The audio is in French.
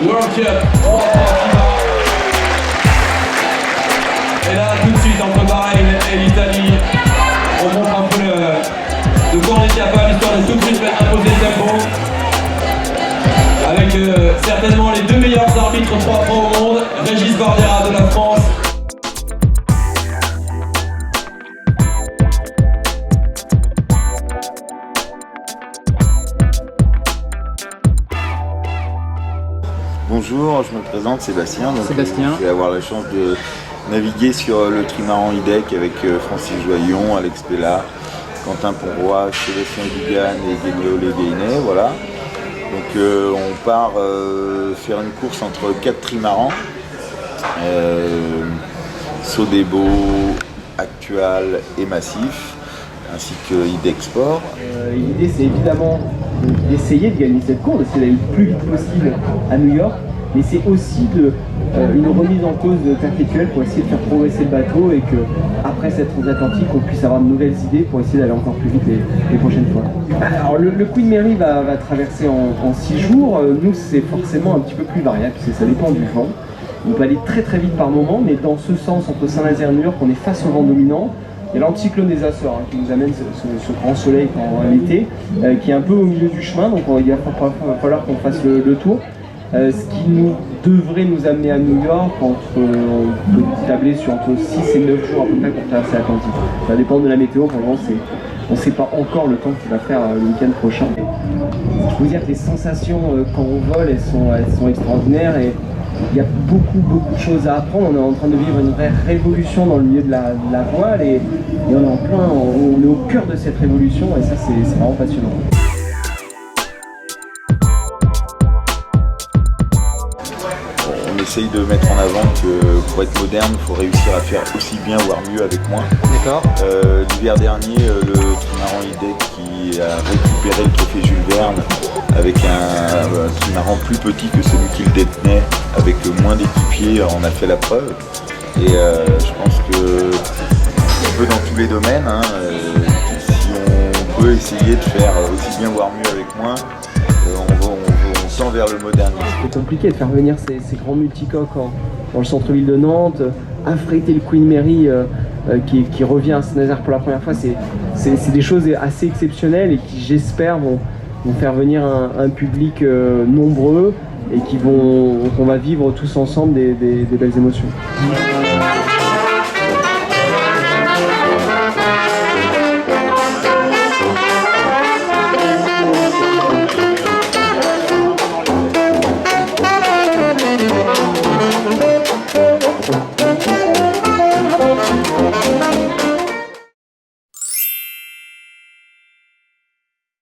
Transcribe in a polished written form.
World Cup 3 FIBA. Et là, tout de suite, entre Bahreïn et l'Italie, on montre un peu de quoi on est capable, histoire de tout de suite faire imposer le tempo. Avec certainement les deux meilleurs arbitres 3 fois au monde, Régis Bardera de la France. Bonjour, je me présente Sébastien. Sébastien. Je vais avoir la chance de naviguer sur le trimaran IDEC avec Francis Joyon, Alex Pella, Quentin Ponroy, Sébastien Dugan et Guénéo Léguéinet, voilà. Donc on part faire une course entre 4 trimarans, Sodebo, Actual et Massif, ainsi que IDEC Sport. L'idée, c'est évidemment d'essayer de gagner cette course, d'essayer d'aller le plus vite possible à New York, mais c'est aussi une remise en cause perpétuelle pour essayer de faire progresser le bateau et qu'après cette transatlantique, on puisse avoir de nouvelles idées pour essayer d'aller encore plus vite les prochaines fois. Alors le Queen Mary va traverser en 6 jours. Nous, c'est forcément un petit peu plus variable, parce que ça dépend du vent. On peut aller très très vite par moment, mais dans ce sens, entre Saint-Nazaire et New York, on est face au vent dominant. Il y a l'anticyclone des Açores qui nous amène ce grand soleil pendant l'été, qui est un peu au milieu du chemin, donc il va falloir qu'on fasse le tour. Ce qui devrait nous amener à New York, on peut tabler sur entre 6 et 9 jours à peu près pour traverser l'Atlantique. Ça dépend de la météo, pour le moment on ne sait pas encore le temps qu'il va faire le week-end prochain. Je peux vous dire que les sensations quand on vole, elles sont extraordinaires et il y a beaucoup de choses à apprendre. On est en train de vivre une vraie révolution dans le milieu de la voile et on est au cœur de cette révolution et ça c'est vraiment passionnant. On essaye de mettre en avant que pour être moderne, il faut réussir à faire aussi bien, voire mieux avec moins. D'accord. L'hiver dernier, le trimaran IDEC qui a récupéré le trophée Jules Verne avec un trimaran plus petit que celui qu'il détenait, avec moins d'équipiers, on a fait la preuve. Et je pense que un peu dans tous les domaines, si on peut essayer de faire aussi bien, voire mieux avec moins, on tend vers le modernisme. C'est compliqué de faire venir ces grands multicoques dans le centre-ville de Nantes, affréter le Queen Mary qui revient à Saint-Nazaire pour la première fois, c'est des choses assez exceptionnelles et qui j'espère vont faire venir un public nombreux et qu'on va vivre tous ensemble des belles émotions.